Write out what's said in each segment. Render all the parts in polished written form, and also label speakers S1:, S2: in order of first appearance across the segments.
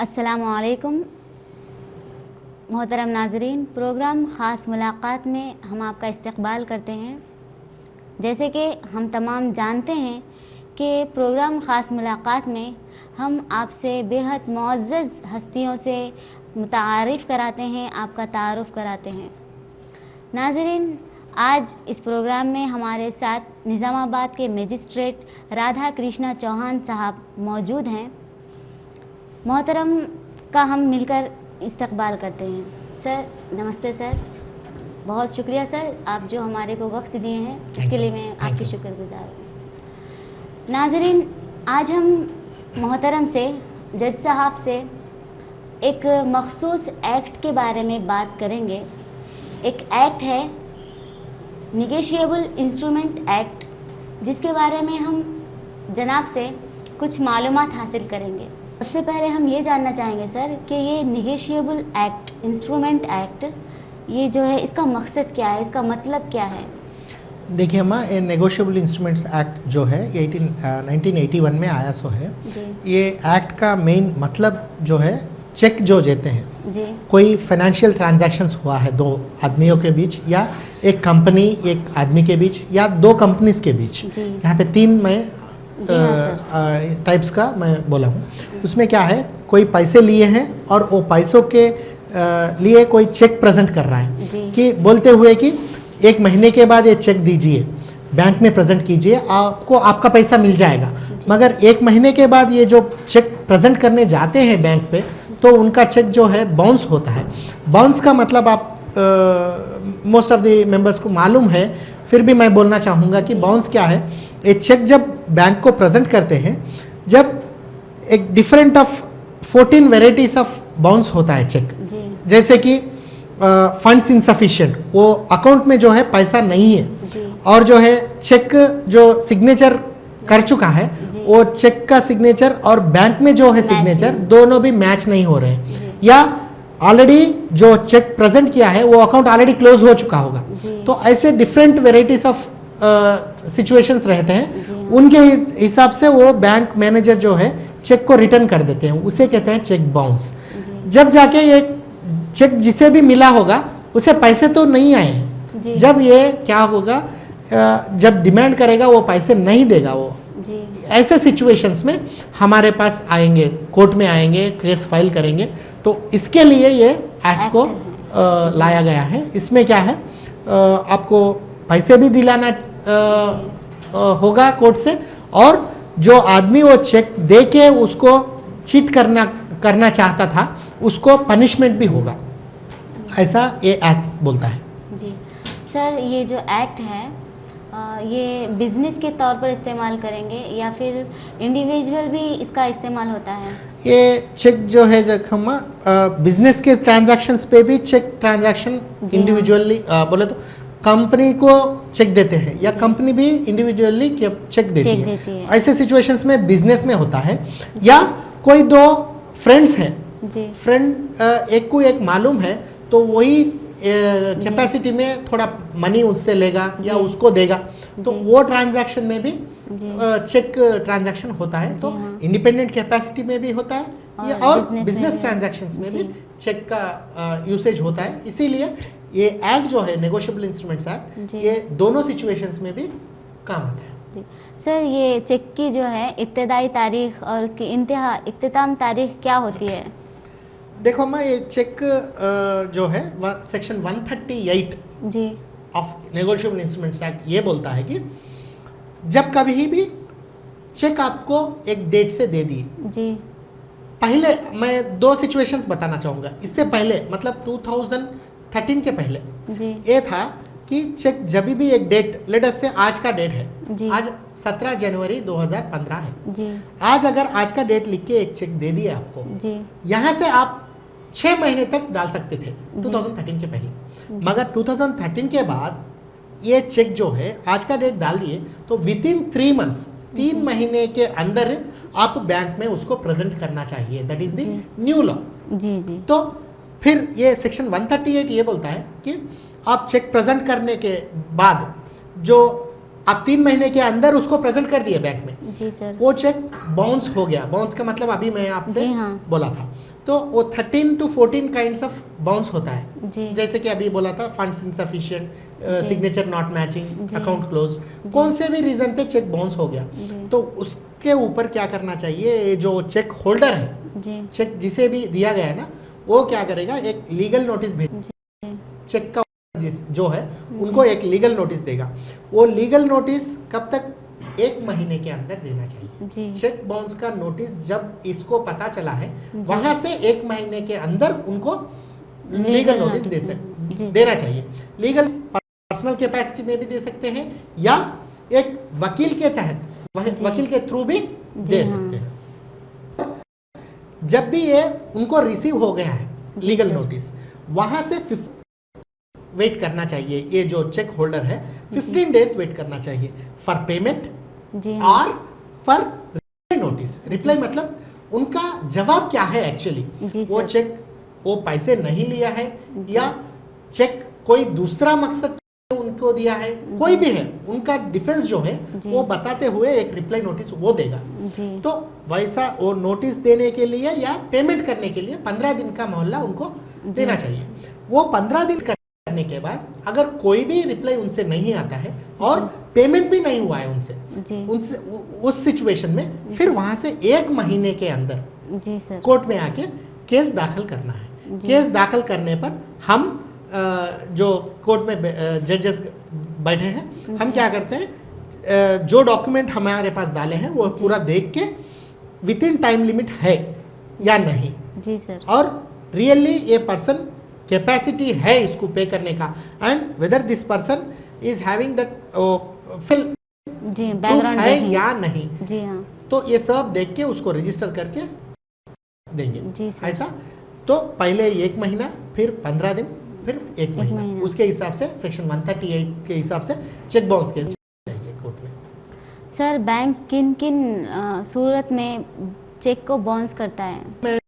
S1: अस्सलामुअलैकुम मोहतरम नाज़रीन, प्रोग्राम ख़ास मुलाक़ात में हम आपका इस्तक़बाल करते हैं। जैसे कि हम तमाम जानते हैं कि प्रोग्राम ख़ास मुलाक़ात में हम आपसे बेहद मुअज़्ज़ज़ हस्तियों से मुतारिफ़ कराते हैं, आपका तारुफ़ कराते हैं। नाज़रीन, आज इस प्रोग्राम में हमारे साथ निज़ामाबाद के मजिस्ट्रेट राधा कृष्णा चौहान साहब मौजूद हैं। मोहतरम का हम मिलकर इस्तक़बाल करते हैं। सर नमस्ते सर, बहुत शुक्रिया सर, आप जो हमारे को वक्त दिए हैं इसके लिए मैं आपकी शुक्रगुज़ार हूँ। नाज़रीन, आज हम मोहतरम से जज साहब से एक मख़सूस एक्ट के बारे में बात करेंगे। एक एक्ट है निगोशिएबल इंस्ट्रूमेंट एक्ट, जिसके बारे में हम जनाब से कुछ मालूमात हासिल करेंगे। सबसे पहले हम ये जानना चाहेंगे सर कि ये निगोशिएबल एक्ट, इंस्ट्रूमेंट एक्ट, ये जो है इसका मकसद क्या है, इसका मतलब क्या है?
S2: देखिए अम्मा, ये नेगोशिएबल इंस्ट्रूमेंट्स एक्ट जो है 1981 में आया सो है
S1: जी।
S2: ये एक्ट का मेन मतलब जो है चेक जो देते हैं
S1: जी।
S2: कोई फाइनेंशियल ट्रांजैक्शंस हुआ है दो आदमियों के बीच या एक कंपनी एक आदमी के बीच या दो कंपनीज के बीच, यहाँ पे तीन मैं टाइप्स का मैं बोला हूँ। उसमें क्या है, कोई पैसे लिए हैं और वो पैसों के लिए कोई चेक प्रेजेंट कर रहा है कि बोलते हुए कि एक महीने के बाद ये चेक दीजिए, बैंक में प्रेजेंट कीजिए, आपको आपका पैसा मिल जाएगा। मगर एक महीने के बाद ये जो चेक प्रेजेंट करने जाते हैं बैंक पे, तो उनका चेक जो है बाउंस होता है। बाउंस का मतलब आप मोस्ट ऑफ द मेंबर्स को मालूम है, फिर भी मैं बोलना चाहूँगा कि बाउंस क्या है। ये चेक जब बैंक को प्रेजेंट करते हैं, जब एक different of 14 varieties of bounce होता है चेक। जैसे कि फंड्स इनसफिशिएंट, वो अकाउंट में जो है पैसा नहीं है, और जो है चेक जो सिग्नेचर कर चुका है वो चेक का सिग्नेचर और बैंक में जो है सिग्नेचर दोनों भी मैच नहीं हो रहे हैं, या ऑलरेडी जो चेक प्रेजेंट किया है वो अकाउंट ऑलरेडी क्लोज हो चुका होगा। तो ऐसे डिफरेंट वेराइटीज ऑफ सिचुएशंस रहते हैं, उनके हिसाब से वो बैंक मैनेजर जो है चेक को रिटर्न कर देते हैं, उसे कहते हैं चेक बाउंस। जब जाके ये चेक जिसे भी मिला होगा उसे पैसे तो नहीं आए, जब ये क्या होगा, जब डिमांड करेगा वो पैसे नहीं देगा वो। ऐसे सिचुएशंस में हमारे पास आएंगे, कोर्ट में आएंगे, केस फाइल करेंगे। तो इसके लिए ये एक्ट को लाया गया है। इसमें क्या है, आपको पैसे भी दिलाना होगा कोर्ट से, और जो आदमी वो चेक दे के उसको चीट करना चाहता था उसको पनिशमेंट भी होगा, ऐसा ये एक्ट बोलता है।
S1: जी सर, ये जो एक्ट है ये बिजनेस के तौर पर इस्तेमाल करेंगे या फिर इंडिविजुअल भी इसका इस्तेमाल होता है?
S2: ये चेक जो है बिजनेस के ट्रांजैक्शंस पे भी चेक ट्रांजैक्शन इंडिविजुअली बोले तो कंपनी को चेक देते हैं, या कंपनी भी इंडिविजुअली चेक देती है। ऐसे सिचुएशंस में बिजनेस में होता है, या कोई दो फ्रेंड्स हैं, फ्रेंड एक को एक मालूम है, तो वही कैपेसिटी में थोड़ा मनी उससे लेगा या उसको देगा, तो वो ट्रांजैक्शन में भी चेक ट्रांजैक्शन होता है। तो इंडिपेंडेंट कैपेसिटी में भी होता है और बिजनेस ट्रांजैक्शंस में भी चेक का यूसेज होता है। इसीलिए ये एक्ट जो है नेगोशिएबल इंस्ट्रूमेंट्स एक्ट, ये दोनों सिचुएशंस में भी काम आता है।
S1: सर, ये चेक की जो है इब्तदाई तारीख और उसकी इख्तिताम तारीख क्या होती है?
S2: देखो मैं ये चेक जो है सेक्शन 138
S1: जी
S2: ऑफ नेगोशिएबल इंस्ट्रूमेंट्स एक्ट ये बोलता है कि जब कभी भी चेक आपको एक डेट से दे दिए, जी पहले मैं दो सिचुएशंस बताना चाहूँगा। इससे पहले मतलब 2013 के पहले
S1: जी
S2: ये था कि चेक जब भी एक डेट, लेट अस से आज का डेट है, आज 17 जनवरी 2015 है
S1: जी,
S2: आज अगर आज का डेट लिख के एक चेक दे दिया आपको
S1: जी,
S2: यहाँ से आप 6 महीने तक डाल सकते थे 2013 के पहले। मगर 2013 के बाद ये चेक जो है आज का डेट डाल दिए तो विद इन 3 मंथ्स, 3 महीने के अंदर आप बैंक में उसको प्रेजेंट करना चाहिए। That is the new law.
S1: जी जी।
S2: तो फिर ये सेक्शन 138 ये बोलता है कि आप चेक प्रेजेंट करने के बाद जो आप 3 महीने के अंदर उसको प्रेजेंट कर दिए बैंक में,
S1: जी सर,
S2: वो चेक बाउंस हो गया। बाउंस का मतलब अभी मैं आपसे बोला था, तो वो 13 to 14 काइंड्स ऑफ बाउंस होता है
S1: जी
S2: जैसे कि अभी बोला था फंड्स इनसफिशिएंट,
S1: जी।
S2: सिग्नेचर नॉट मैचिंग,
S1: जी।
S2: अकाउंट क्लोज, कौन से भी रीजन पे चेक बाउंस हो गया
S1: जी
S2: तो उसके ऊपर क्या करना चाहिए, ये जो चेक होल्डर है,
S1: जी
S2: चेक जिसे भी दिया गया है ना, वो क्या करेगा, एक लीगल नोटिस भेज,
S1: जी
S2: चेक का जो है उनको एक लीगल नोटिस देगा। वो लीगल नोटिस कब तक, 1 महीने के अंदर देना चाहिए।
S1: जी
S2: चेक बाउंस का नोटिस जब इसको पता चला है
S1: जी।
S2: वहां से 1 महीने के अंदर उनको लीगल
S1: लीगल
S2: नोटिस
S1: नोटिस जी
S2: देना चाहिए। लीगल पर्सनल कैपेसिटी में भी दे सकते हैं या एक वकील के तहत
S1: जी।
S2: वकील के थ्रू भी
S1: जी
S2: दे
S1: हाँ।
S2: सकते हैं। जब भी ये उनको रिसीव हो गया है
S1: जी
S2: लीगल
S1: सर।
S2: नोटिस, वहां से वेट करना चाहिए, ये जो चेक होल्डर है 15 डेज वेट करना चाहिए फॉर पेमेंट
S1: जी हाँ।
S2: और फॉर रिप्लाई नोटिस। रिप्लाई मतलब उनका जवाब क्या है एक्चुअली,
S1: जी
S2: वो
S1: सर।
S2: चेक वो पैसे नहीं लिया है
S1: जी।
S2: या चेक कोई दूसरा मकसद उनको दिया है, कोई भी है, उनका डिफेंस जो है
S1: जी।
S2: वो बताते हुए एक रिप्लाई नोटिस वो देगा।
S1: जी
S2: तो वैसा वो नोटिस देने के लिए या पेमेंट करने के लिए 15 दिन का मोहल्ला उनको देना चाहिए। वो 15 दिन करने के बाद अगर कोई भी रिप्लाई उनसे नहीं आता है और पेमेंट भी नहीं हुआ है
S1: जी
S2: उनसे उस सिचुएशन में फिर वहां से 1 महीने के अंदर
S1: जी सर।
S2: कोर्ट में आके केस दाखिल करना है।
S1: जी।
S2: केस दाखिल करने पर हम जो कोर्ट में जजेस बैठे हैं, हम
S1: जी।
S2: क्या करते हैं, जो डॉक्यूमेंट हमारे पास डाले हैं वो पूरा देख के विद इन टाइम लिमिट है या नहीं,
S1: जी सर।
S2: और रियली ये पर्सन कैपेसिटी है इसको पे करने का, and whether this person is having that फिल
S1: जी बैकग्राउंड
S2: है या नहीं,
S1: जी हाँ।
S2: तो ये सब देख के उसको रजिस्टर करके देंगे।
S1: जी सर।
S2: ऐसा तो पहले 1 महीना, फिर 15 दिन, फिर 1 महीना,
S1: महीना।
S2: उसके हिसाब से सेक्शन 138 के हिसाब से चेक बाउंस के चाहिए कोर्ट में।
S1: सर बैंक किन किन सूरत में चेक को बाउंस करता है?
S2: मैं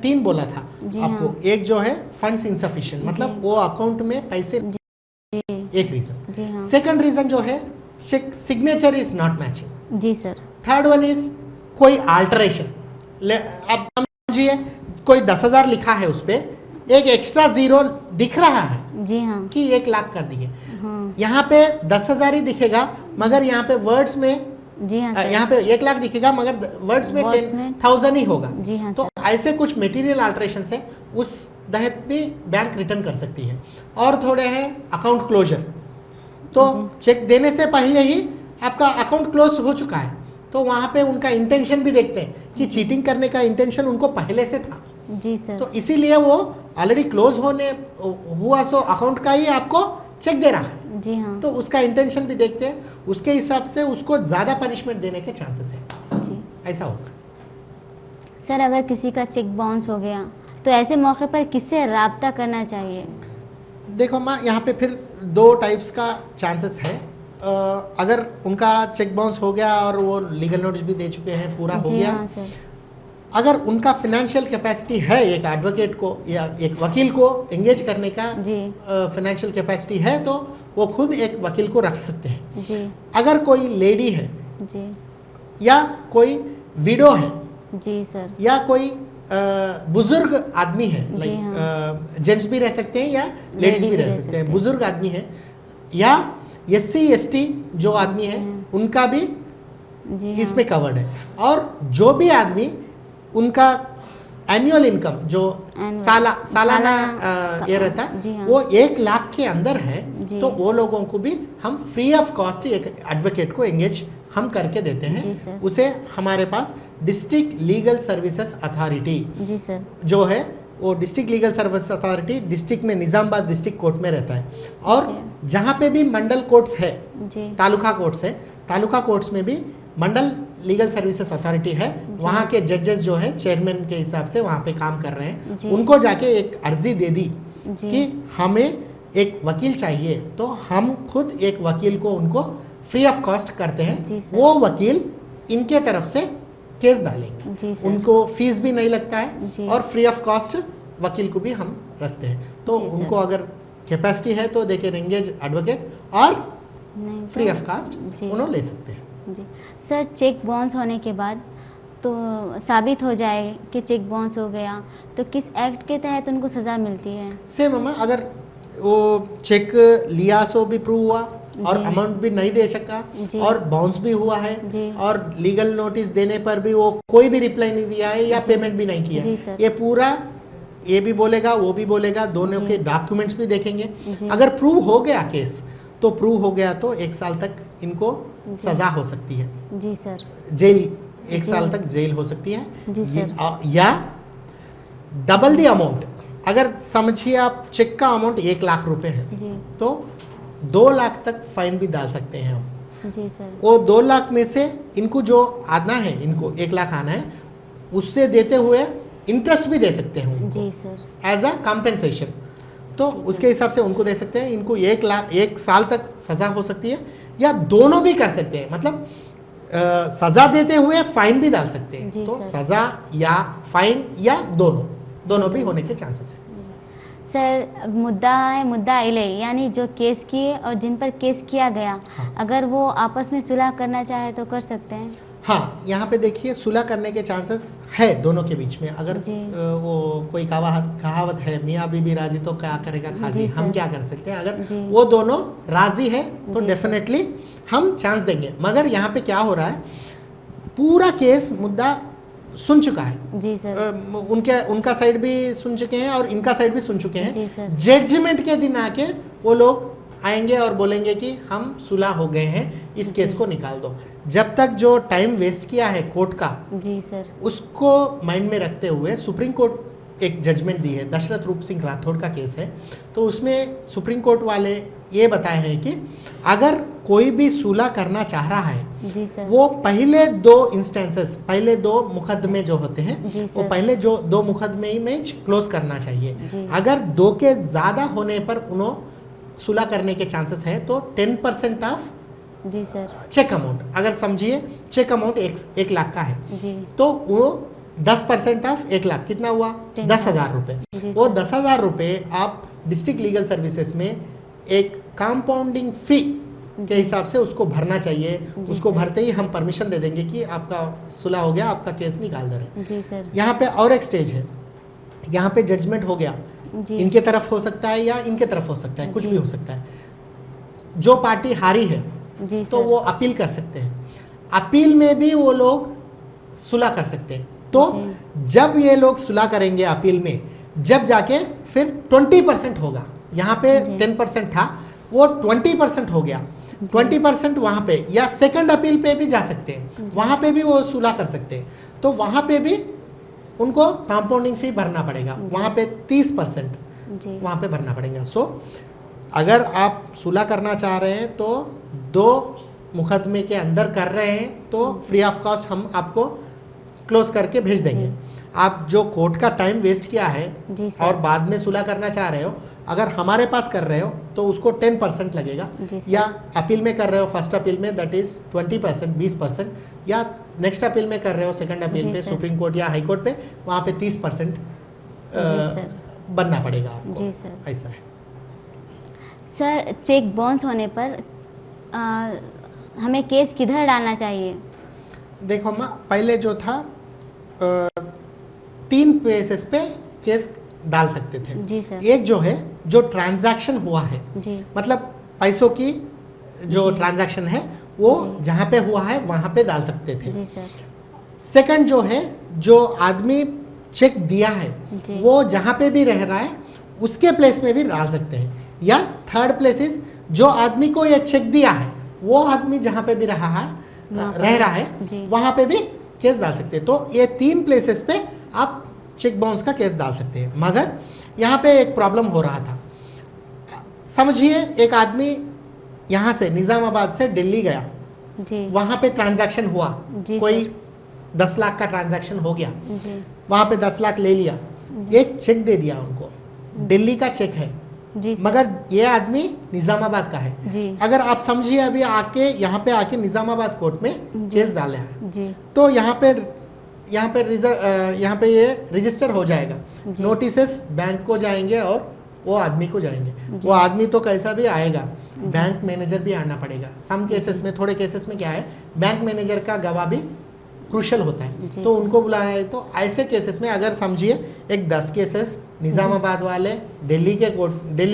S2: 3 बोला था
S1: जी
S2: आपको।
S1: हाँ।
S2: एक जो है फंड्स इनसफिशिएंट, मतलब
S1: जी।
S2: वो अकाउंट में पैसे,
S1: जी
S2: एक रीजन।
S1: जी हाँ।
S2: सेकंड रीजन जो है cheque signature is not matching.
S1: जी सर।
S2: थर्ड वन इज कोई अल्टरेशन, अब समझिए कोई 10,000 लिखा है उस पे, एक एक्स्ट्रा जीरो दिख रहा है
S1: जी हाँ।
S2: कि 1 लाख कर दिए,
S1: हाँ
S2: यहाँ पे 10,000 ही दिखेगा मगर यहाँ पे वर्ड्स में
S1: जी हाँ सर।
S2: यहाँ पे 1 लाख दिखेगा मगर वर्ड्स में
S1: Words में
S2: 10,000 ही होगा।
S1: जी हाँ
S2: तो
S1: सर।
S2: ऐसे कुछ मटेरियल अल्टरेशन से उस तहत भी बैंक रिटर्न कर सकती है। और थोड़े हैं अकाउंट क्लोजर, तो चेक देने से पहले ही आपका अकाउंट क्लोज हो चुका है, तो वहाँ पे उनका इंटेंशन भी देखते हैं कि चीटिंग करने का इंटेंशन उनको पहले से था,
S1: जी सर।
S2: तो इसीलिए वो ऑलरेडी क्लोज होने हुआ, सो अकाउंट का ही आपको चेक दे रहा है,
S1: जी हाँ।
S2: तो उसका इंटेंशन भी देखते हैं, उसके हिसाब से उसको ज़्यादा पनिशमेंट देने के चांसेस है।
S1: जी
S2: ऐसा होगा।
S1: सर, अगर किसी का चेक बाउंस हो गया तो ऐसे मौके पर किससे राब्ता करना चाहिए?
S2: देखो माँ, यहाँ पे फिर 2 टाइप्स का चांसेस है। अगर उनका चेक बाउंस हो गया और वो लीगल नोटिस भी दे चुके हैं, पूरा हो
S1: जी
S2: गया,
S1: हाँ सर।
S2: अगर उनका फिनेंशियल कैपेसिटी है एक एडवोकेट को या एक वकील को एंगेज करने का
S1: जी
S2: फिनेंशियल कैपेसिटी है, तो वो खुद एक वकील को रख सकते हैं।
S1: जी
S2: अगर कोई लेडी है
S1: जी
S2: या कोई विडो है
S1: जी सर।
S2: या कोई बुजुर्ग आदमी है,
S1: जी
S2: लाइक जेंट्स भी रह सकते हैं या लेडीज भी रह सकते हैं, बुजुर्ग आदमी है या SC ST जो आदमी है उनका भी
S1: जी
S2: इसमें कवर्ड है। और जो भी आदमी उनका एनुअल इनकम जो सालाना ये रहता
S1: जी
S2: है
S1: हाँ।
S2: वो 1 लाख के अंदर है,
S1: जी।
S2: तो वो लोगों को भी हम फ्री ऑफ कॉस्ट एक एडवोकेट को एंगेज हम करके देते
S1: जी
S2: हैं।
S1: सर।
S2: उसे हमारे पास डिस्ट्रिक्ट लीगल सर्विसेज अथॉरिटी
S1: जी सर।
S2: जो है, वो district legal service authority district में निज़ामाबाद डिस्ट्रिक्ट कोर्ट में रहता है। और जहाँ पे भी मंडल कोर्ट्स है,
S1: जी
S2: तालुका कोर्ट्स है, तालुका कोर्ट्स में भी मंडल लीगल सर्विसेज अथॉरिटी है। वहाँ के जजेस जो है चेयरमैन के हिसाब से वहाँ पे काम कर रहे हैं,
S1: जी।
S2: उनको जाके एक अर्जी दे दी
S1: जी
S2: कि हमें एक वकील चाहिए, तो हम खुद एक वकील को उनको फ्री ऑफ कॉस्ट करते
S1: जी
S2: हैं।
S1: सर।
S2: वो वकील इनके तरफ से केस डालेंगे,
S1: जी सर।
S2: उनको फीस भी नहीं लगता है
S1: जी।
S2: और फ्री ऑफ कॉस्ट वकील को भी हम रखते हैं। तो
S1: जी सर।
S2: उनको अगर कैपेसिटी है तो दे कैन एंगेज एडवोकेट और
S1: नहीं
S2: फ्री
S1: तो-
S2: ऑफ कास्ट
S1: जी
S2: उन्होंने ले सकते हैं।
S1: जी सर, चेक बाउंस होने के बाद तो साबित हो जाए कि चेक बाउंस हो गया, तो किस एक्ट के तहत उनको सज़ा मिलती है?
S2: सेम अम्मा, अगर वो चेक लिया सो भी प्रूव हुआ और
S1: जी।
S2: अमाउंट भी नहीं दे सका
S1: जी।
S2: और बाउंस भी हुआ है
S1: जी।
S2: और लीगल नोटिस देने पर भी वो कोई भी रिप्लाई नहीं दिया है या
S1: जी।
S2: पेमेंट भी नहीं किया
S1: जी
S2: है,
S1: सर।
S2: ये पूरा ये भी बोलेगा वो भी बोलेगा, दोनों
S1: जी।
S2: के डॉक्यूमेंट्स भी देखेंगे।
S1: जी।
S2: अगर प्रूव हो गया केस, तो प्रूव हो गया तो 1 साल तक इनको
S1: जी।
S2: सज़ा हो सकती है,
S1: जी सर।
S2: जेल, 1
S1: जी।
S2: साल तक जेल हो सकती है।
S1: जी सर।
S2: या डबल द अमाउंट, अगर समझिए आप चेक का अमाउंट 1 लाख रुपए है
S1: जी।
S2: तो 2 लाख तक फाइन भी डाल सकते हैं हम।
S1: जी सर।
S2: वो 2 लाख में से इनको जो आना है, इनको 1 लाख आना है, उससे देते हुए इंटरेस्ट भी दे सकते हैं उनको
S1: जी सर।
S2: As a compensation. तो उसके हिसाब से उनको दे सकते हैं। इनको 1 साल तक सज़ा हो सकती है या दोनों भी कर सकते हैं, मतलब सज़ा देते हुए फाइन भी डाल सकते हैं।
S1: जी
S2: तो
S1: सर।
S2: सज़ा या फाइन या दोनों भी होने के चांसेस हैं।
S1: सर, मुद्दा है मुद्दा इले, यानी जो केस किए और जिन पर केस किया गया,
S2: हाँ।
S1: अगर वो आपस में सुलह करना चाहे तो कर सकते हैं?
S2: हाँ, यहाँ पे देखिए सुलह करने के चांसेस है दोनों के बीच में। अगर
S1: जी।
S2: वो कोई कहावत है, मियाँ बीबी राजी तो क्या करेगा खाजी,
S1: जी
S2: हम
S1: सर।
S2: क्या कर सकते हैं? अगर
S1: जी।
S2: वो दोनों राजी है तो
S1: जी
S2: डेफिनेटली हम चांस देंगे। मगर यहाँ पे क्या हो रहा है, पूरा केस मुद्दा सुन चुका है।
S1: जी सर।
S2: उनका साइड भी सुन चुके हैं और इनका साइड भी सुन चुके हैं।
S1: जी सर।
S2: जजमेंट के दिन आके वो लोग आएंगे और बोलेंगे कि हम सुलह हो गए हैं, इस केस को निकाल दो। जब तक जो टाइम वेस्ट किया है कोर्ट का,
S1: जी सर,
S2: उसको माइंड में रखते हुए सुप्रीम कोर्ट एक जजमेंट दी है, दशरथ रूप सिंह राठौड़ का केस है। तो उसमें सुप्रीम कोर्ट वाले ये बताए हैं कि अगर कोई भी सुलह करना चाह रहा है,
S1: जी सर,
S2: वो पहले 2 इंस्टेंसेस, पहले 2 मुकदमे जो होते हैं,
S1: जी
S2: वो
S1: सर,
S2: पहले जो 2 मुकदमे में क्लोज करना चाहिए।
S1: जी।
S2: अगर 2 के ज़्यादा होने पर उन्होंने सुलह करने के चांसेस है तो 10% ऑफ
S1: जी सर,
S2: चेक अमाउंट, अगर समझिए चेक अमाउंट 1 लाख का है,
S1: जी,
S2: तो वो 10% ऑफ 1 लाख कितना हुआ? 10,000 रुपये।
S1: जी
S2: वो
S1: सर।
S2: 10,000 रुपये आप डिस्ट्रिक्ट लीगल सर्विसेज में एक कंपाउंडिंग फी के हिसाब से उसको भरना चाहिए।
S1: जी
S2: उसको
S1: सर।
S2: भरते ही हम परमिशन दे देंगे कि आपका सुलह हो गया, आपका केस निकाल दे रहे हैं।
S1: जी सर,
S2: यहाँ पे और एक स्टेज है, यहाँ पे जजमेंट हो गया,
S1: जी,
S2: इनके तरफ हो सकता है या इनके तरफ हो सकता है, कुछ
S1: जी।
S2: भी हो सकता है। जो पार्टी हारी है
S1: जी
S2: तो
S1: सर,
S2: वो अपील कर सकते हैं, अपील में भी वो लोग सुलह कर सकते हैं। तो
S1: जी।
S2: जब ये लोग सुलह करेंगे अपील में, जब जाके फिर 20% होगा। यहाँ पे
S1: जी।
S2: 10% था, वो 20% हो गया। 20% वहाँ पे, या सेकंड अपील पे भी जा सकते हैं, वहाँ पे भी वो सुलह कर सकते हैं। तो वहाँ पे भी उनको कंपाउंडिंग फी भरना पड़ेगा, वहाँ पे 30%
S1: जी,
S2: वहाँ पे भरना पड़ेगा। सो अगर आप सुलह करना चाह रहे हैं तो 2 मुकदमे के अंदर कर रहे हैं तो फ्री ऑफ कॉस्ट हम आपको क्लोज करके भेज देंगे।
S1: जी।
S2: आप जो कोर्ट का टाइम वेस्ट किया है
S1: जी सर,
S2: और बाद में सुलह करना चाह रहे हो, अगर हमारे पास कर रहे हो तो उसको 10% लगेगा,
S1: जी सर।
S2: या अपील में कर रहे हो फर्स्ट अपील में दैट इज 20%, 20%, या नेक्स्ट अपील में कर रहे हो सेकंड अपील
S1: जी
S2: पे,
S1: सर।
S2: सुप्रीम कोर्ट या हाई कोर्ट पे, वहाँ पे 30%
S1: जी सर,
S2: बनना पड़ेगा आपको।
S1: जी सर।
S2: ऐसा है।
S1: सर, चेक बाउंस होने पर हमें केस किधर डालना चाहिए?
S2: देखो माँ, पहले जो था 3 प्लेसेस पे केस डाल सकते थे।
S1: जी सर,
S2: एक जो है, जो ट्रांजैक्शन हुआ है,
S1: जी,
S2: मतलब पैसों की जो
S1: जी।
S2: ट्रांजैक्शन है वो
S1: जी।
S2: जहाँ पे हुआ है वहाँ पे डाल सकते थे।
S1: जी सर,
S2: सेकंड जो है, जो आदमी चेक दिया है
S1: जी।
S2: वो जहाँ पे भी रह रहा है उसके प्लेस में भी डाल सकते हैं। या थर्ड प्लेस इज, जो आदमी को ये चेक दिया है वो आदमी जहाँ पे भी रह रहा है
S1: जी।
S2: वहाँ पे भी केस डाल सकते हैं। तो ये 3 प्लेसेस पे आप चेक बाउंस का केस डाल सकते हैं। मगर यहाँ पे एक प्रॉब्लम हो रहा था। समझिए एक आदमी यहाँ से निज़ामाबाद से दिल्ली गया,
S1: जी,
S2: वहाँ पे ट्रांजैक्शन हुआ,
S1: जी
S2: कोई
S1: सर।
S2: 10 लाख का ट्रांजैक्शन हो गया,
S1: जी,
S2: वहाँ पे 10 लाख ले लिया, एक चेक दे दिया उनको, दिल्ली का चेक है,
S1: जी सर,
S2: मगर ये आदमी निज़ामाबाद का है।
S1: जी,
S2: अगर आप समझिए अभी आके यहाँ पे आके निज़ामाबाद कोर्ट में
S1: जी।
S2: केस डाला है,
S1: जी,
S2: तो यहाँ पे ये रजिस्टर हो जाएगा,
S1: जी।
S2: नोटिसेस बैंक को जाएंगे और वो आदमी को जाएंगे।
S1: जी।
S2: वो आदमी तो कैसा भी आएगा, बैंक मैनेजर भी आना पड़ेगा। सम केसेस में, थोड़े केसेस में क्या है, बैंक मैनेजर का गवाह भी क्रूशल होता है, तो उनको बुलाया है। तो ऐसे केसेस में अगर समझिए एक 10 केसेस निज़ामाबाद वाले दिल्ली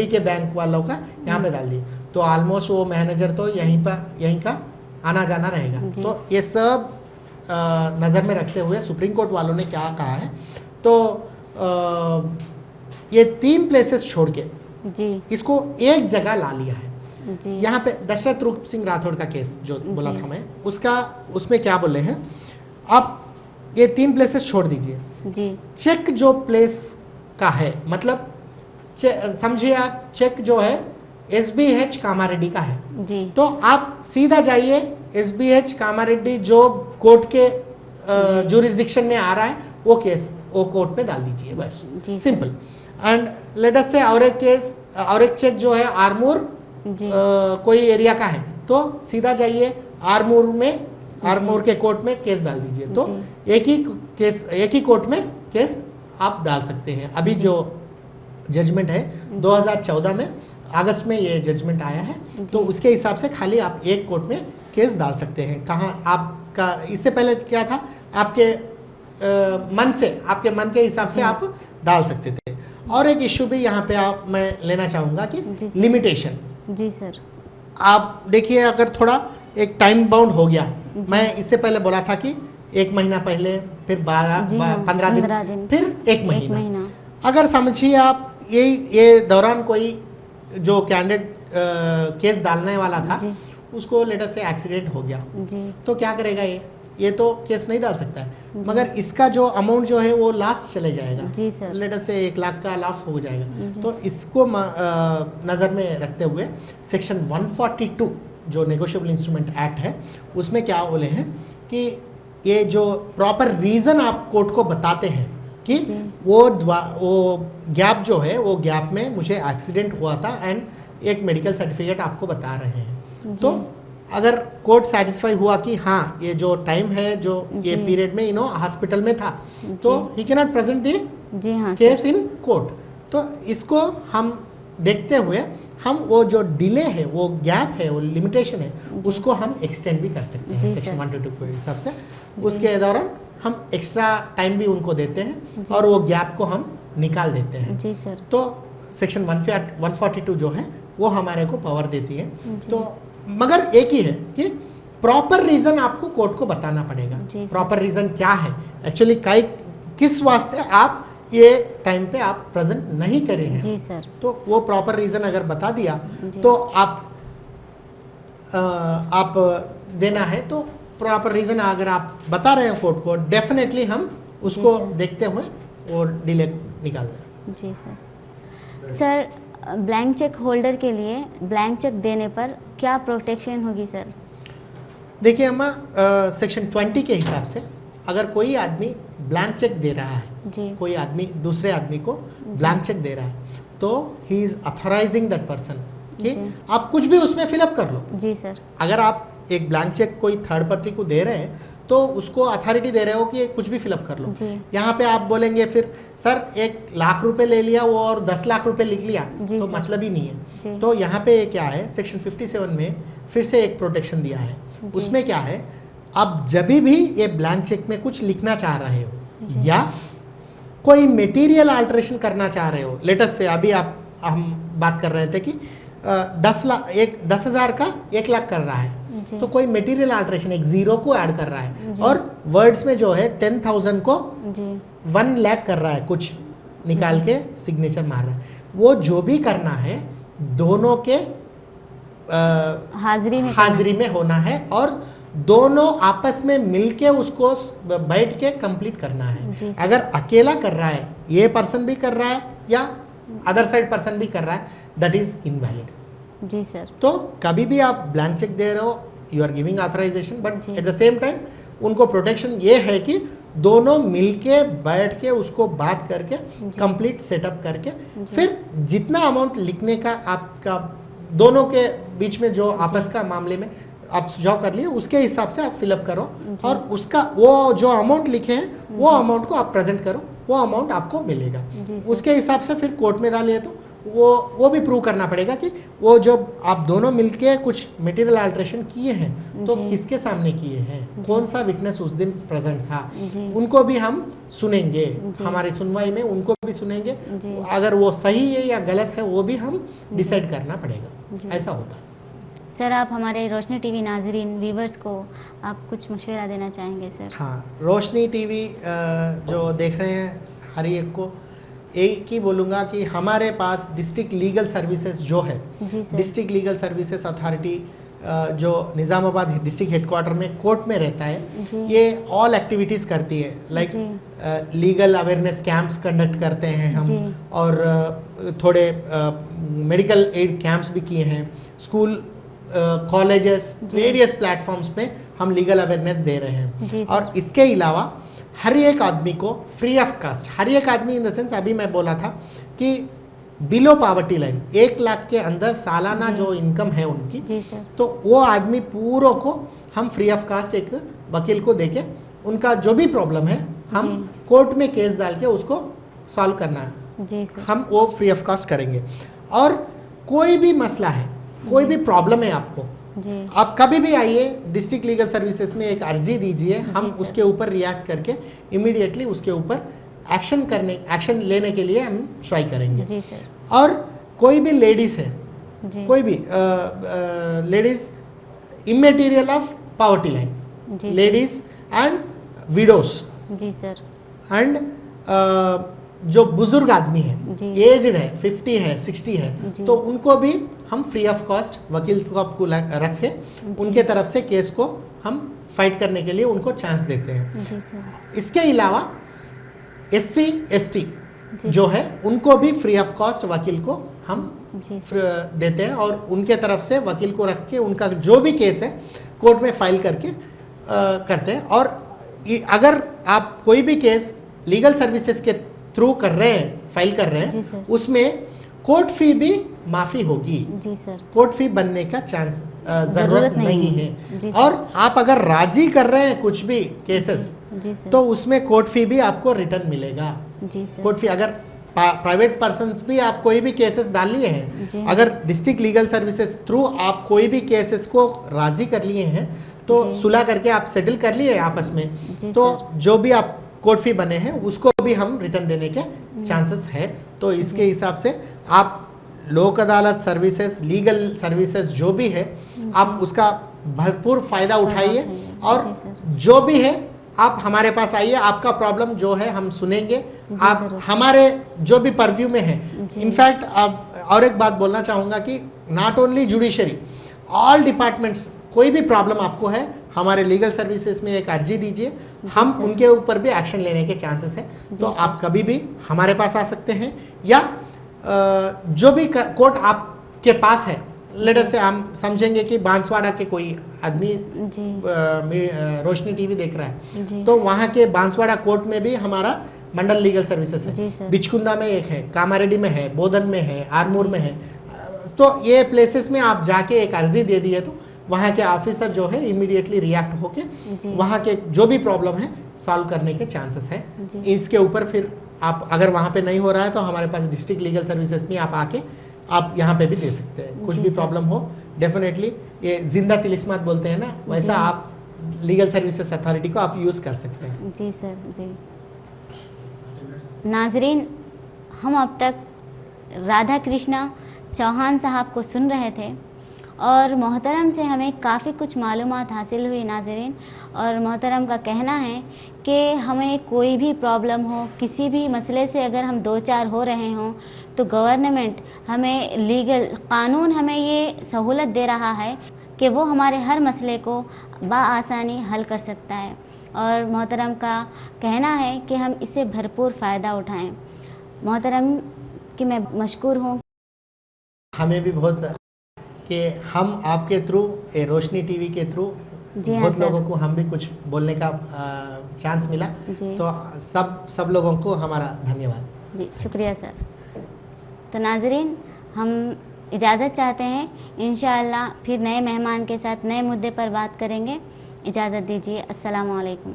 S2: के बैंक वालों का यहाँ पे डाल दिए, तो ऑलमोस्ट वो मैनेजर तो यहीं का आना जाना रहेगा। तो ये सब नज़र में रखते हुए सुप्रीम कोर्ट वालों ने क्या कहा है, तो ये 3 प्लेसेस छोड़ के इसको एक जगह ला लिया है। यहाँ पे दशरथ रूप सिंह राठौड़ का केस जो बोला था मैं, उसमें क्या बोले हैं, आप ये 3 प्लेसेस छोड़ दीजिए, चेक जो प्लेस का है, मतलब समझिए आप चेक जो है SBH कामारेड्डी का है जी। तो आप सीधा जाइए SBH कामारेड्डी जो कोर्ट के जुरिस्डिक्शन में आ रहा है वो कोर्ट में डाल दीजिए, बस सिंपल। एंड लेट अस से और एक चेक जो है आरमूर कोई एरिया का है, तो सीधा जाइए आरमूर के कोर्ट में केस डाल दीजिए, तो एक ही कोर्ट में केस आप डाल सकते हैं। अभी जो जजमेंट है 2014 में अगस्त में ये जजमेंट आया है, तो उसके हिसाब से खाली आप एक कोर्ट में केस डाल सकते हैं। कहाँ आपका इससे पहले क्या था, आपके मन के हिसाब से आप डाल सकते थे। और एक इश्यू भी यहाँ पे मैं लेना चाहूँगा कि लिमिटेशन। जी सर, आप देखिए अगर थोड़ा एक टाइम बाउंड हो गया, मैं इससे पहले बोला था कि 1 महीना पहले, फिर 15 दिन, फिर 1 महीना। अगर समझिए आप ये दौरान कोई जो कैंडिडेट केस डालने वाला था उसको लेटर से एक्सीडेंट हो गया, तो क्या करेगा ये तो केस नहीं डाल सकता है, मगर इसका जो अमाउंट जो है वो लॉस चले जाएगा जी सर, लेटर से 1 लाख का लॉस हो जाएगा। तो इसको नज़र में रखते हुए सेक्शन 142 जो नेगोशिएबल इंस्ट्रूमेंट एक्ट है उसमें क्या बोले हैं कि ये जो प्रॉपर रीज़न आप कोर्ट को बताते हैं कि वो गैप जो है वो गैप में मुझे एक्सीडेंट हुआ था एंड एक मेडिकल सर्टिफिकेट आपको बता रहे हैं, तो अगर कोर्ट सेटिस्फाई हुआ कि हाँ ये जो टाइम है जो ये पीरियड में हॉस्पिटल में था, तो he can not present the case in court. तो इसको हम देखते हुए हम वो जो डिले है, वो गैप है, वो लिमिटेशन है, उसको हम एक्सटेंड भी कर सकते हैं सेक्शन 122 के हिसाब से। उसके दौरान हम एक्स्ट्रा टाइम भी उनको देते हैं और वो गैप को हम निकाल देते हैं जी सर। तो सेक्शन 142 जो है वो हमारे को पावर देती है। तो मगर एक ही है कि प्रॉपर रीजन आपको कोर्ट को बताना पड़ेगा। प्रॉपर रीजन क्या है एक्चुअली, किस वास्ते आप ये टाइम पे आप प्रेजेंट नहीं करे हैं जी सर। तो वो प्रॉपर रीजन अगर बता दिया तो आप देना है, तो प्रॉपर रीजन अगर आप बता रहे हैं कोर्ट को, डेफिनेटली हम उसको देखते हुए वो डिले निकाल दें जी sir.
S1: Sir blank cheque holder के लिए ब्लैंक चेक देने पर क्या प्रोटेक्शन होगी सर?
S2: देखिए अम्मा, सेक्शन 20 के हिसाब से अगर कोई आदमी ब्लैंक चेक दे रहा है, कोई आदमी दूसरे आदमी को ब्लैंक चेक दे रहा है, तो ही इज अथोराइजिंग दैट पर्सन कि आप कुछ भी उसमें फिलअप कर लो जी सर। अगर आप एक ब्लैंक चेक कोई थर्ड पार्टी को दे रहे हैं तो उसको अथॉरिटी दे रहे हो कि कुछ भी फिलअप कर लो। यहाँ पे आप बोलेंगे फिर सर 1 लाख रुपए ले लिया वो और 10 लाख रुपए लिख लिया, तो मतलब ही नहीं है। तो यहाँ पे क्या है, सेक्शन 57 में फिर से एक प्रोटेक्शन दिया है। उसमें क्या है, आप जब भी ये ब्लैंक चेक में कुछ लिखना चाह रहे हो या कोई मटेरियल अल्टरेशन करना चाह रहे हो, लेटेस्ट से अभी हम बात कर रहे थे कि 10,000 का 1 लाख कर रहा है, तो कोई मटेरियल अल्टरेशन एक 0 को ऐड कर रहा है और वर्ड्स में जो है 10,000 को 1 लाख कर रहा है, कुछ निकाल के सिग्नेचर मार रहा है, वो जो भी करना है दोनों के हाजिरी में होना है और दोनों आपस में मिलके उसको बैठ के कंप्लीट करना है। अगर अकेला कर रहा है, ये पर्सन भी कर रहा है या अदर साइड पर्सन भी कर रहा है, दैट इज इनवैलिड जी सर। तो कभी भी आप ब्लैंक चेक दे रहे हो, you are giving authorisation, but at the same time उनको प्रोटेक्शन ये है कि दोनों मिलके बैठ के उसको बात करके कंप्लीट सेटअप करके फिर जितना अमाउंट लिखने का आपका दोनों के बीच में जो आपस का मामले में आप सुझाव कर लिए उसके हिसाब से आप फिलअप करो और उसका वो जो अमाउंट लिखे हैं वो अमाउंट को आप प्रेजेंट करो, वो अमाउंट आपको मिलेगा। उसके हिसाब से फिर कोर्ट में डालिए तो वो भी प्रूव करना पड़ेगा कि वो जो आप दोनों मिलके कुछ मटेरियल अल्ट्रेशन किए हैं तो किसके सामने किए हैं, कौन सा विटनेस उस दिन प्रेजेंट था, उनको भी हम सुनेंगे, हमारी सुनवाई में उनको भी सुनेंगे। अगर वो सही है या गलत है वो भी हम डिसाइड करना पड़ेगा, ऐसा होता है।
S1: सर, आप हमारे रोशनी टीवी नाजरीन व्यूवर्स को आप कुछ मशवरा देना चाहेंगे सर?
S2: हाँ, रोशनी टीवी जो देख रहे हैं हर एक को एक ही बोलूँगा कि हमारे पास डिस्ट्रिक्ट लीगल सर्विसेज जो है, डिस्ट्रिक्ट लीगल सर्विसेज अथॉरिटी जो निज़ामाबाद डिस्ट्रिक्ट हेडक्वार्टर में कोर्ट में रहता है, ये ऑल एक्टिविटीज़ करती है। Like legal awareness camps conduct करते हैं हम, और थोड़े मेडिकल एड कैंप्स भी किए हैं, स्कूल कॉलेजेस वेरियस प्लेटफॉर्म्स पे हम लीगल अवेयरनेस दे रहे हैं। और इसके अलावा हर एक आदमी को फ्री ऑफ कास्ट, हर एक आदमी इन द सेंस अभी मैं बोला था कि बिलो पॉवर्टी लाइन 1 लाख के अंदर सालाना जो इनकम है उनकी, तो वो आदमी पूरों को हम फ्री ऑफ कास्ट एक वकील को देके उनका जो भी प्रॉब्लम है हम कोर्ट में केस डाल के उसको सॉल्व करना है, हम वो फ्री ऑफ कास्ट करेंगे। और कोई भी मसला है, कोई भी प्रॉब्लम है आपको, आप कभी भी आइए डिस्ट्रिक्ट लीगल सर्विसेज में एक अर्जी दीजिए, हम उसके ऊपर रिएक्ट करके इमीडिएटली उसके ऊपर एक्शन लेने के लिए हम ट्राई करेंगे। जी सर। और कोई भी लेडीज है, कोई भी ladies immaterial of poverty line, ladies and widows, जी सर, एंड जो बुजुर्ग आदमी है, एज्ड है, 50 है, 60 है, तो उनको भी हम फ्री ऑफ कॉस्ट वकील को रखे उनके तरफ से केस को हम फाइट करने के लिए उनको चांस देते हैं। जी सर। इसके अलावा SC ST जो है उनको भी फ्री ऑफ कॉस्ट वकील को हम देते हैं, और उनके तरफ से वकील को रख के उनका जो भी केस है कोर्ट में फाइल करके करते हैं। और अगर आप कोई भी केस लीगल सर्विसेज के थ्रू कर रहे हैं, फाइल कर रहे हैं, उसमें कोर्ट फी भी माफ़ी होगी। जी सर। कोर्ट फी बनने का चांस ज़रूरत नहीं है। और आप अगर राजी कर रहे हैं कुछ भी केसेस, तो उसमें कोर्ट फी भी आपको रिटर्न मिलेगा। जी सर। कोर्ट फी अगर प्राइवेट पर्सन्स भी आप कोई भी केसेस डाल लिए हैं, अगर डिस्ट्रिक्ट लीगल सर्विसेज थ्रू आप कोई भी केसेस को राजी कर लिए हैं, तो सुलह करके आप सेटल कर लिए आपस में, तो जो भी आप कोर्ट फी बने हैं उसको भी हम रिटर्न देने के चांसेस है। तो इसके हिसाब से आप लोक अदालत सर्विसेज, लीगल सर्विसेज जो भी है, आप उसका भरपूर फ़ायदा उठाइए, और जो भी है आप हमारे पास आइए, आपका प्रॉब्लम जो है हम सुनेंगे, आप हमारे जो भी परव्यू में है। इनफैक्ट अब और एक बात बोलना चाहूँगा कि not only judiciary, all departments, कोई भी प्रॉब्लम आपको है हमारे लीगल सर्विसेज में एक अर्जी दीजिए, हम उनके ऊपर भी एक्शन लेने के चांसेस हैं। तो आप कभी भी हमारे पास आ सकते हैं, या जो भी कोर्ट आपके पास है, लेट अस से हम समझेंगे कि बांसवाड़ा के कोई आदमी रोशनी टीवी देख रहा है, तो वहाँ के बांसवाड़ा कोर्ट में भी हमारा मंडल लीगल सर्विसेज है, बिचकुंदा में एक है, कामारेड्डी में है, बोधन में है, आरमूर में है। तो ये प्लेसेस में आप जाके एक अर्जी दे दिए तो वहाँ के ऑफिसर जो है इमीडिएटली रिएक्ट होके वहाँ के जो भी प्रॉब्लम है सॉल्व करने के चांसेस है। इसके ऊपर फिर आप अगर वहाँ पे नहीं हो रहा है तो हमारे पास डिस्ट्रिक्ट लीगल सर्विसेज में आप आके आप यहाँ पे भी दे सकते हैं। कुछ भी प्रॉब्लम हो डेफिनेटली, ये जिंदा तिलिस्मात बोलते हैं ना, वैसा आप लीगल सर्विसेज अथॉरिटी को आप यूज़ कर सकते हैं।
S1: जी सर। जी नाजरीन, हम अब तक राधा कृष्णा चौहान साहब को सुन रहे थे, और मोहतरम से हमें काफ़ी कुछ मालूमात हासिल हुई नाज़रीन। और मोहतरम का कहना है कि हमें कोई भी प्रॉब्लम हो, किसी भी मसले से अगर हम दो चार हो रहे हों, तो गवर्नमेंट हमें लीगल कानून हमें ये सहूलत दे रहा है कि वो हमारे हर मसले को बआसानी हल कर सकता है। और मोहतरम का कहना है कि हम इससे भरपूर फ़ायदा उठाएं। मोहतरम कि मैं मशकूर हूँ।
S2: हमें भी बहुत कि हम आपके थ्रू, रोशनी टीवी के थ्रू बहुत लोगों को हम भी कुछ बोलने का चांस मिला, तो सब लोगों को हमारा धन्यवाद।
S1: जी शुक्रिया सर। तो नाजरीन, हम इजाज़त चाहते हैं, इंशाअल्लाह फिर नए मेहमान के साथ नए मुद्दे पर बात करेंगे। इजाज़त दीजिए। अस्सलामु अलैकुम।